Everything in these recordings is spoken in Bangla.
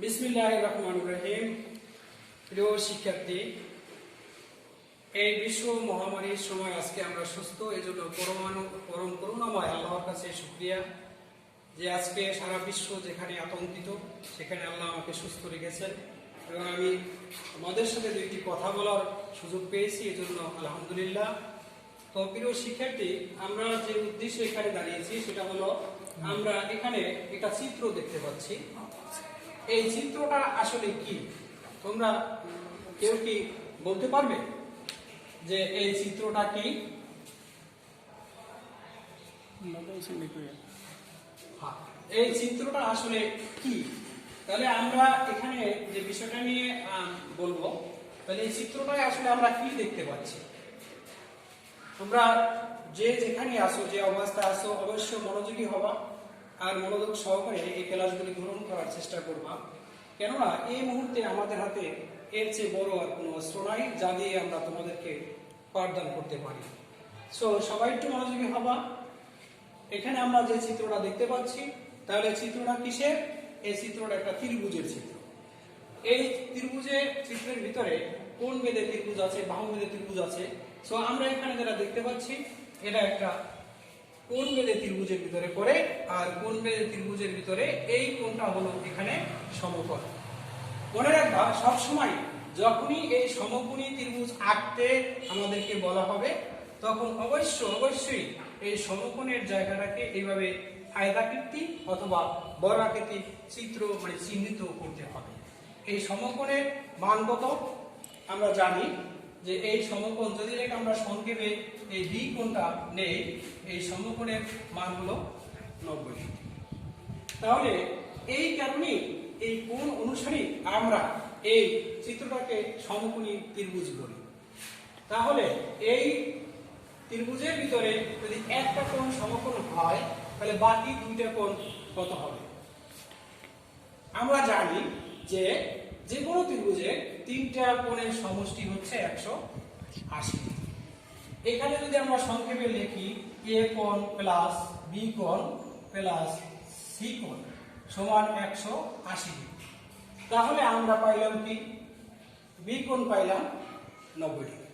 বিসমিল্লাহির রহমানির রহিম। প্রিয় শিক্ষার্থী, এই বিশ্ব মহামারীর সময় আজকে আমরা সুস্থ, এজন্য পরম করুণাময় আল্লাহর কাছে শুকরিয়া যে আজকে সারা বিশ্ব যেখানে আতঙ্কিত সেখানে আল্লাহ আমাকে সুস্থ রেখেছেন এবং আমি আমাদের সাথে দুইটি কথা বলার সুযোগ পেয়েছি, এজন্য আলহামদুলিল্লাহ। তো প্রিয় শিক্ষার্থী, আমরা যে উদ্দেশ্যে এখানে দাঁড়িয়েছি সেটা হলো আমরা এখানে একটা চিত্র দেখতে পাচ্ছি। এই চিত্রটা আসলে কি তোমরা কেউ কি বলতে পারবে যে এই চিত্রটা কি? এই চিত্রটা আসলে কি? তাহলে আমরা এখানে যে বিষয়টা নিয়ে বলবো, তাহলে এই চিত্রটাই আসলে আমরা কি দেখতে পাচ্ছি। তোমরা যে যেখানে আসো, যে অবস্থায় আসো, অবশ্যই মনোযোগী হবা আর মনোযোগ সহকারে এই ক্লাসগুলি গ্রহণ করার চেষ্টা করবা। কেননা এই মুহূর্তে আমাদের হাতে এর চেয়ে বড় আর কোনো অস্ত্র নাই যা দিয়ে আমরা তোমাদেরকে পাঠদান করতে পারি। সো সবাই একটু মনোযোগী হবা। এখানে আমরা যে চিত্রটা দেখতে পাচ্ছি, তাহলে চিত্রটা কিসের? এই চিত্রটা একটা ত্রিভুজের চিত্র। এই চিত্রের ভিতরে কোণ বেদে ত্রিভুজ আছে, বাহু বেদে ত্রিভুজ আছে। সো আমরা এখানে যেটা দেখতে পাচ্ছি এটা একটা কোণ বেদে ত্রিভুজের ভিতরে পড়ে, আর কোণ বেদে ত্রিভুজের ভিতরে এই কোণটা হলো এখানে সমকোণ। মনে রাখবা, সবসময় যখনই এই সমকোণী ত্রিভুজ আঁকতে আমাদেরকে বলা হবে তখন অবশ্যই এই সমকোণের জায়গাটাকে এইভাবে আয়তাকৃতি অথবা বর্গাকৃতি চিত্র চিহ্নিত করতে হবে। এই সমকোণের মান কত আমরা জানি যে এই সমকোণ যদি রেখে আমরা সংক্ষেপে এই বি কোণটা নেই, এই সমকোণের মান হলো 90। তাহলে এই কারণে এই কোণ অনুসারে আমরা এই চিত্রটাকে সমকোণী ত্রিভুজ বলি। তাহলে এই ত্রিভুজের ভিতরে যদি একটা কোণ সমকোণ হয় তাহলে বাকি দুইটা কোণ কত হবে? আমরা জানি যে যে কোনো ত্রিভুজের তিনটা কোণের সমষ্টি হচ্ছে 180। এখানে যদি আমরা সংক্ষেপে লিখি এ কোণ প্লাস বি কোণ প্লাস সি কোণ সমান 180, তাহলে আমরা পাইলাম কি? বি কোণ পাইলাম 90 ডিগ্রি।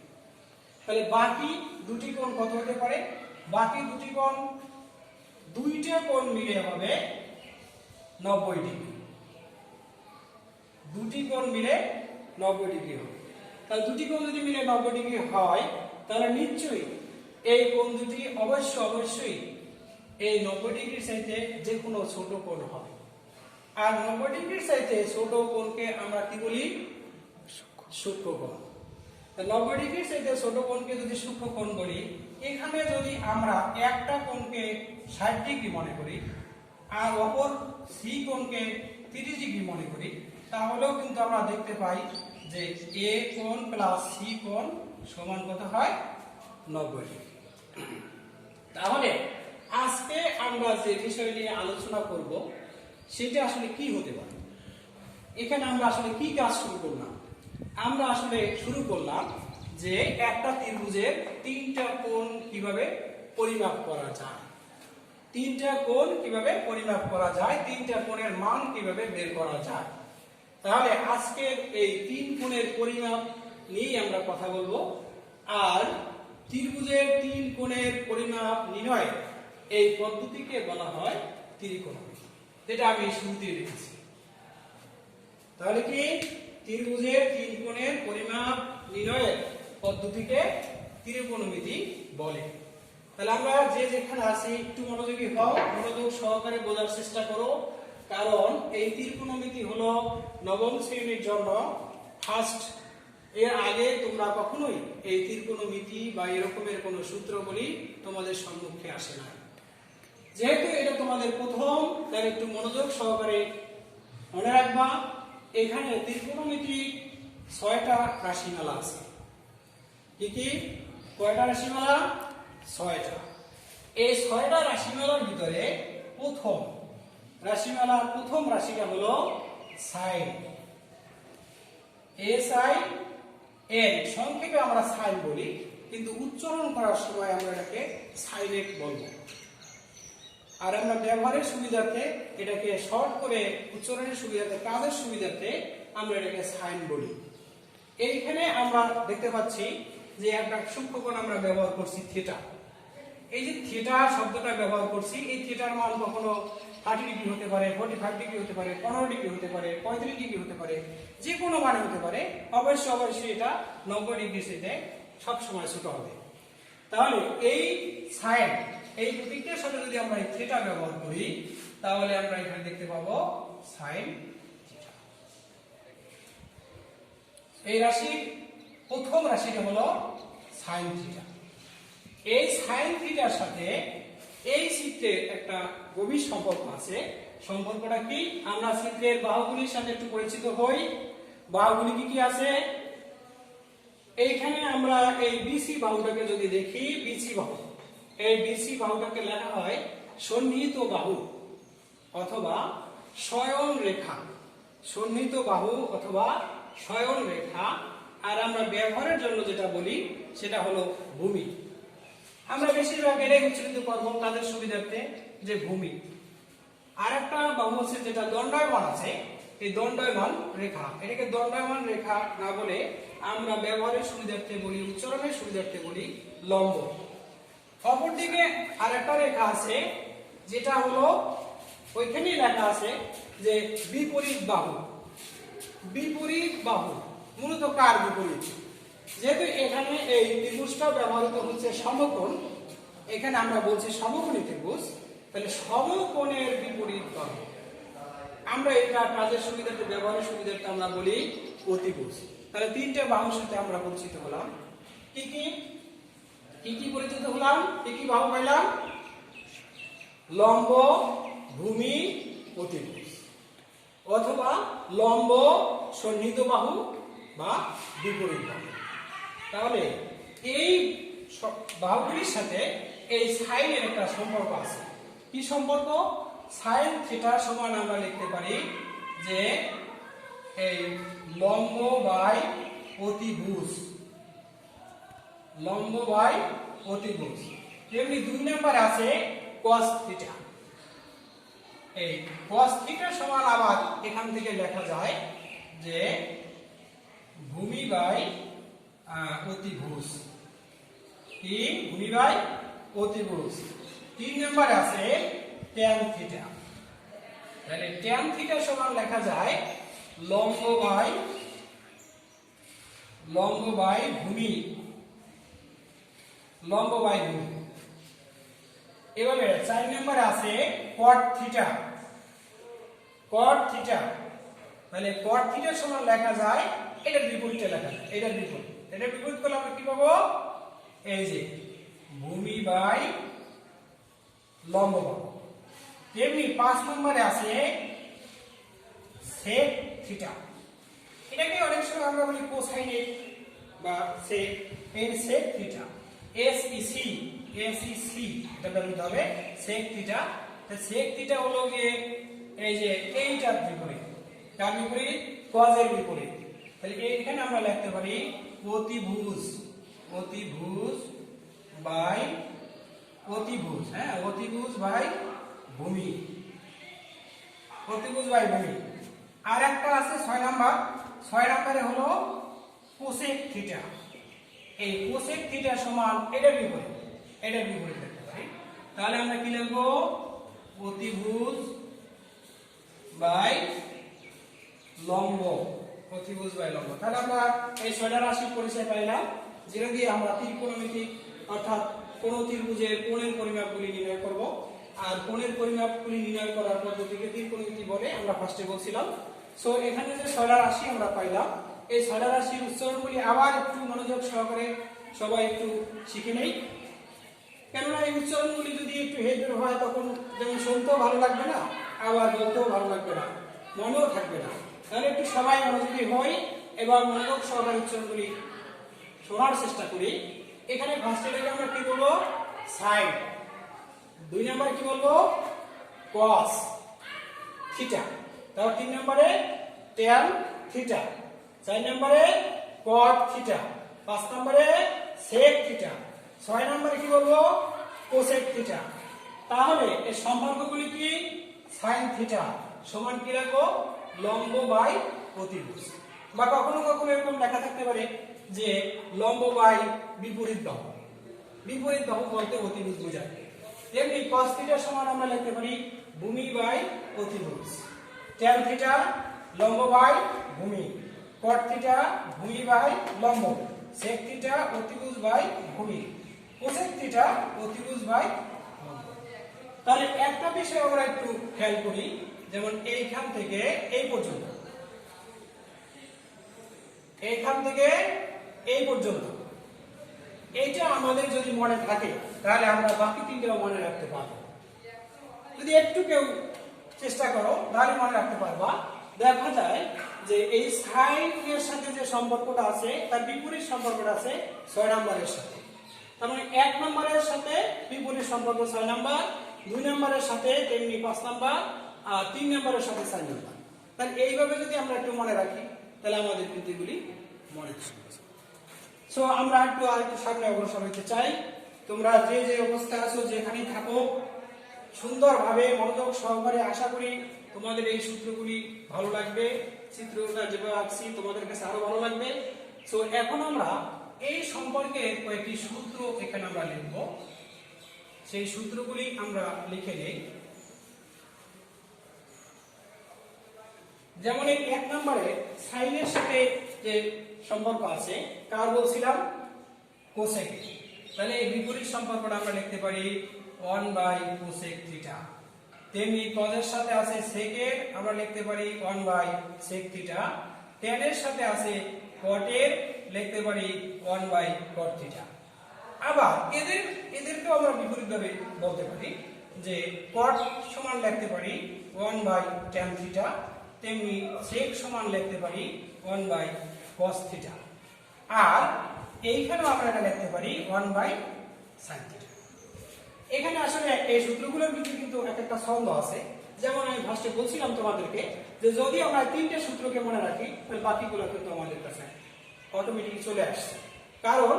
তাহলে বাকি দুটি কোণ কত হতে পারে? বাকি দুটি কোণ, দুইটা কোণ মিলে হবে 90 ডিগ্রি। দুটি কোণ মিলে 90 ডিগ্রি হবে। তাহলে দুটি কোণ যদি মিলে 90 ডিগ্রি হয় তাহলে নিশ্চয়ই এই কোণ দুটি অবশ্যই এই 90 ডিগ্রির চাইতে যে কোনো ছোট কোণ হবে। আর 90 ডিগ্রির চাইতে ছোট কোণকে আমরা কি বলি? সূক্ষ্ম কোণ। 90 ডিগ্রির চাইতে ছোট কোণকে যদি সূক্ষ্ম কোণ বলি, এখানে যদি আমরা একটা কোণকে 60 ডিগ্রি মনে করি আর অপর সি কোণকে 30 ডিগ্রি মনে করি, তাহলেও কিন্তু আমরা দেখতে পাই যে এ কোণ প্লাস সি কোণ সমান কত হয়? 90 ডিগ্রি। তাহলে আজকে আমরা যে বিষয় নিয়ে আলোচনা করব সেটা আসলে কি হতে পারে। এখানে আমরা আসলে কি কাজ শুরু করলাম? আমরা আসলে শুরু করলাম যে একটা ত্রিভুজের তিনটা কোণ কিভাবে পরিমাপ করা যায়, তিনটা কোণ কিভাবে পরিমাপ করা যায়, তিনটা কোণের মান কিভাবে বের করা যায়। তাহলে আজকের এই তিন কোণের পরিমাপ নিয়ে আমরা কথা বলবো। আর ত্রিভুজের তিন কোণের পরিমাপ নির্ণয় এই পদ্ধতিকে বলা হয় ত্রিকোণমিতি, যেটা আমি শুরুতে লিখেছি। তাহলে কি? ত্রিভুজের তিন কোণের পরিমাপ নির্ণয়ের পদ্ধতিকে ত্রিকোণমিতি বলে। তাহলে আমরা যে যেখানে আছি একটু মনোযোগী হও, মনোযোগ সহকারে বোঝার চেষ্টা করো, কারণ এই ত্রিকোণমিতি হলো নবম শ্রেণীর জন্য ফার্স্ট। এর আগে তোমরা কখনোই এই ত্রিকোণমিতি বা এরকমের কোনো সূত্রগুলি তোমাদের সম্মুখে আসে না। যেহেতু এটা তোমাদের প্রথম, তাহলে একটু মনোযোগ সহকারে মনে রাখবা। এখানে ত্রিকোণমিতি 6টা রাশিমালা আছে। কি কি? কয়টা রাশিমালা? 6টা। এই 6টা রাশিমালার ভিতরে প্রথম রাশিটা হলো সাইন। এ সাইন এন, সংক্ষেপে আমরা সাইন বলি, কিন্তু উচ্চারণ করার সময় আমরা এটাকে সাইনেট বলবো। আর আমরা ব্যবহারের সুবিধার্থে এটাকে শর্ট করে উচ্চারণের সুবিধার্থে কাজের সুবিধার্থে আমরা এটাকে সাইন বলি। এইখানে আমরা দেখতে পাচ্ছি যে একটা সূক্ষ্মকোণ আমরা ব্যবহার করছি থিটা। এই যে থিটা শব্দটা ব্যবহার করছি, এই থিটার মান কখনো 30 ডিগ্রি হতে পারে, 45 ডিগ্রি হতে পারে, 15 ডিগ্রি হতে পারে, 35 ডিগ্রি হতে পারে, যে কোনো মানে হতে পারে। অবশ্যই এটা 90 ডিগ্রি থেকে সবসময় ছোট হবে। তাহলে এই সাইন, এই প্রতীকটার সাথে যদি আমরা এই থিটা ব্যবহার করি, তাহলে আমরা এখানে দেখতে পাবো সাইন থিটা। এই রাশির প্রথম রাশিটা হলো সাইন থিটা। এই সাইন থিটার সাথে এই চিত্রের একটা গভীর সম্পর্ক আছে। সম্পর্কটা কি? আমরা চিত্রের বাহুগুলির সাথে একটু পরিচিত হই। বাহুগুলি কি কি আছে? এইখানে আমরা এই বিসি বাহুটাকে যদি দেখি, বিসি বাহু, এই বিসি বাহুটাকে লেখা হয় সন্নিহিত বাহু অথবা শয়ন রেখা। সন্নিহিত বাহু অথবা শয়ন রেখা। আর আমরা ব্যবহারের জন্য যেটা বলি সেটা হলো ভূমি। আমরা বেশিরভাগ এটাই উচ্চারিত করবো তাদের সুবিধার্থে যে ভূমি। আর একটা বাহু আছে যেটা দণ্ডায়মান আছে, এই দণ্ডায়মান রেখা। এটাকে দণ্ডায়মান রেখা না বলে আমরা ব্যবহারের সুবিধার্থে বলি, উচ্চারণের সুবিধার্থে বলি লম্ব। অপরদিকে আর একটা রেখা আছে যেটা হলো ওইখানেই লেখা আছে যে বিপরীত বাহু। বিপরীত বাহু মূলত কার বিপরীত? যেহেতু এখানে এই ত্রিভুজটা ব্যবহৃত হচ্ছে সমকোণ, এখানে আমরা বলছি সমকোণী ত্রিভুজ, তাহলে সমকোণের বিপরীত বাহু আমরা এটা কাজের সুবিধাতে ব্যবহারের সুবিধাতে আমরা বলি অতিভুজ। তাহলে তিনটে বাহুর সাথে আমরা পরিচিত হলাম। কি কি কি কি পরিচিত হলাম? কি কি বাহু পাইলাম? লম্ব, ভূমি, অতিভুজ, অথবা লম্ব, সন্নিহিত বাহু বা বিপরীত বাহু। তাহলে এই বাহুগুলির সাথে এই সাইনের একটা সম্পর্ক আছে। কি সম্পর্ক? সাইন থিটা সমান আমরা লিখতে পারি যে এই লম্ব বাই অতিভুজ। লম্ব বাই অতিভুজ। তেমনি 2 নাম্বার আছে cos থিটা। এই cos থিটা সমান আবার এখান থেকে লেখা যায় যে ভূমি বাই অতিভুজ। কি? ভূমি বাই অতিভুজ। 3 নাম্বার আছে tan থিটা। তাহলে tan থিটা সমান লেখা যায় লম্ব বাই ভূমি। লম্ব বাই ভূমি। এবারে 4 নাম্বার আছে cot থিটা। cot থিটা, তাহলে cot থিটা সমান লেখা যায়, এটার বিপরীতে লেখা যায়, এটার বিপরীত। এটার বিপরীত করলে আমরা কি পাবো? এই যে ভূমি বাই লম্ব বাহু। তেমনি 5 নম্বরে আছে sec থিটা। এটাকে অনেক সময় আমরা বলি কোসাইন বা sec। এই sec থিটা, SEC এটা ব্যবহৃত হবে sec থিটা। তাহলে sec থিটা হলো গিয়ে এই যে এইটার বিপরীত। কার বিপরীত? cos এর বিপরীত। তাহলে এইখানে আমরা লিখতে পারি অতিভুজ। অতিভুজ বাই অতিভুজ, হ্যাঁ, অতিভুজ বাই ভূমি। অতিভুজ বাই ভূমি। আর একটা আছে 6 নাম্বার। 6 নম্বরে হলো কোসেক থিটা। এই কোসেক থিটা সমান এটার বিপরীত। এটার বিপরীত লিখতে পারি। তাহলে আমরা কি লিখবো? অতিভুজ বাই লম্ব। অতিভুজ বাই লম্ব। তাহলে আমরা এই 6টা রাশির পরিচয় পাইলাম, যেটা দিয়ে আমরা ত্রিকোণমিতি অর্থাৎ কোন ত্রিভুজের কোণের পরিমাপগুলি নির্ণয় করব। আর কোণের পরিমাপগুলি নির্ণয় করার পদ্ধতিকে ত্রিকোণমিতি বলে আমরা ফার্স্টে বলছিলাম। সো এখানে যে 6টা রাশি আমরা পাইলাম, এই 6টা রাশির উচ্চারণগুলি আবার একটু মনোযোগ সহকারে সবাই একটু শিখে নেই। কেননা এই উচ্চারণগুলি যদি একটু হেঁটে হয় তখন যেমন শুনতেও ভালো লাগবে না, আবার বলতেও ভালো লাগবে না, মনেও থাকবে না। তাহলে একটু সবাই মনোযোগী হই এবং মনোযোগ সহকারে উচ্চারণগুলি শোনার চেষ্টা করি। এখানে ফার্স্টে আমরা কি বলবো? সাইন। 2 নম্বরে কি বলবো? cos theta. তারপর 3 নম্বরে tan থিটা। 4 নম্বরে cot থিটা। 5 নম্বরে sec থিটা। 6 নম্বরে কি বলবো? cosec theta. তাহলে এর সম্পর্কগুলি কি? সাইন থিটা সমান কি রাখো? লম্ব বাই অতিভুজ। বা কখনো কখনো এরকম লেখা থাকতে পারে যে লম্ব বাই বিপরীত বাহু। বিপরীত বাহু বলতে অতিভুজ বোঝায়। তেমনি cos থিটা সমান আমরা লিখতে পারি ভূমি বাই অতিভুজ। tan থিটা লম্ব বাই ভূমি, cot থিটা ভূমি বাই লম্ব, sec থিটা অতিভুজ বাই ভূমি, cosec থিটা অতিভুজ বাই লম্ব। তাহলে একটা বিষয় আমরা একটু খেয়াল করি, যেমন এইখান থেকে এই পর্যন্ত, এইখান থেকে এই পর্যন্ত, এইটা আমাদের যদি মনে থাকে তাহলে আমরা বাকি তিনটাও মনে রাখতে পারবো। যদি একটু কেউ চেষ্টা করো তাহলে মনে রাখতে পারবা। দেখা যায় যে এই সাইন এর সাথে যে সম্পর্কটা আছে তার বিপরীত সম্পর্কটা আছে 6 নম্বরের সাথে। তার মানে 1 নম্বরের সাথে বিপরীত সম্পর্ক 6 নম্বর, 2 নম্বরের সাথে তেমনি 5 নম্বর, আর 3 নম্বরের সাথে 4 নম্বর। তাহলে এইভাবে যদি আমরা একটু মনে রাখি তাহলে আমাদের কিন্তু এগুলি মনে থাকবে। সো আমরা আরেকটু সামনে অগ্রসর হতে চাই। তোমরা যে যে অবস্থায় আছো যেখানেই থাকো সুন্দরভাবে মনোযোগ সহকারে, আশা করি তোমাদের এই সূত্রগুলি ভালো লাগবে। চিত্রটা যেভাবে আঁকছি তোমাদের কাছে আরো ভালো লাগবে। সো এখন আমরা এই সম্পর্কে কয়েকটি সূত্র এখানে আমরা লিখব। সেই সূত্রগুলি আমরা লিখে নেই। যেমন এই 1 নম্বরে সাইনের সাথে যে সম্পর্ক আছে কার বলছিলাম? কোসেক। তাহলে এই বিপরীত সম্পর্কটা আমরা লিখতে পারি 1 বাই কোসেক থিটা। তেমনি cos এর সাথে আছে sec এর, আমরা লিখতে পারি 1 বাই sec থিটা। tan এর সাথে আছে cot এর, লিখতে পারি 1 বাই cot থিটা। আবার এদেরকেও আমরা বিপরীতভাবে বলতে পারি যে cot সমান লিখতে পারি 1 বাই tan থিটা, তেমনি sec সমান লিখতে পারি 1 বাই cos থিটা। আর এইখানেও আমরা এটা লিখতে পারি 1 বাই sin থিটা। এখানে আসলে এই সূত্রগুলোর ভিতরে কিন্তু একটা ছন্দ আছে। যেমন আমি ফার্স্টে বলছিলাম তোমাদেরকে যে যদি আমরা 3টে সূত্রকে মনে রাখি তাহলে বাকিগুলো কিন্তু আমাদের কাছে অটোমেটিক্যালি চলে আসছে, কারণ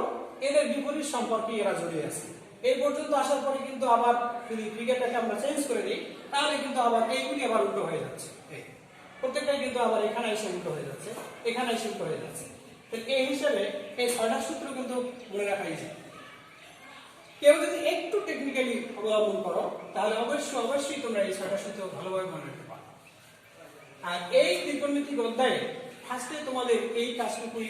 এদের বিপরীত সম্পর্কে এরা জড়িয়ে আছে। এই পর্যন্ত আসার পরে কিন্তু আবার যদি ফিগারটাকে আমরা চেঞ্জ করে দিই তাহলে কিন্তু আবার এইগুলি আবার উল্টো হয়ে যাচ্ছে। প্রত্যেকটাই কিন্তু আবার এখানে এসে উল্টো হয়ে যাচ্ছে, এখানে এসে উল্টো হয়ে যাচ্ছে। এই হিসেবে এই 6টা সূত্র কিন্তু মনে রাখাই যায়। কেউ যদি একটু টেকনিক্যালি অবলম্বন করো তাহলে অবশ্যই তোমরা এই 6টা সূত্র ভালোভাবে মনে রাখতে পারো। আর এই ত্রিকোণমিতিক অধ্যায়ে ফার্স্টে তোমাদের এই কাজটুকুই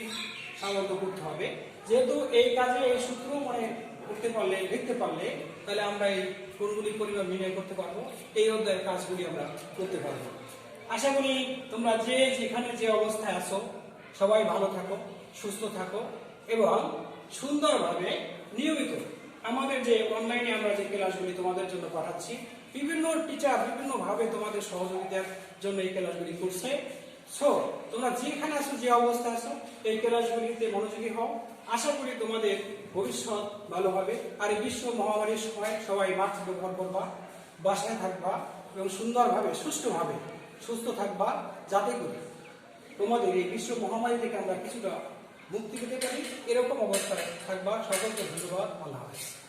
সাধারণত করতে হবে। যেহেতু এই কাজে এই সূত্র মনে করতে পারলে, লিখতে পারলে, তাহলে আমরা এই কোণগুলির পরিমাপ নির্ণয় করতে পারবো, এই অধ্যায়ের কাজগুলি আমরা করতে পারবো। আশা করি তোমরা যে যেখানে যে অবস্থায় আছো সবাই ভালো থাকো, সুস্থ থাকো এবং সুন্দরভাবে নিয়মিত আমাদের যে অনলাইনে আমরা যে ক্লাসগুলি তোমাদের জন্য পাঠাচ্ছি, বিভিন্ন টিচার বিভিন্নভাবে তোমাদের সহযোগিতার জন্য এই ক্লাসগুলি করছে। সো তোমরা যেখানে আছো, যে অবস্থায় আছো, এই ক্লাসগুলিতে মনোযোগী হও। আশা করি তোমাদের ভবিষ্যৎ ভালো হবে। আর এই বিশ্ব মহামারীর সময় সবাই মাস্ক ব্যবহার করবা, বাসায় থাকবা এবং সুন্দরভাবে সুষ্ঠুভাবে সুস্থ থাকবা, যাতে করে তোমাদের এই বিশ্ব মহামারী থেকে আমরা কিছুটা মুক্তি পেতে পারি। এরকম অবস্থায় থাকবা। সকলকে ধন্যবাদ। আল্লাহ হাফেজ।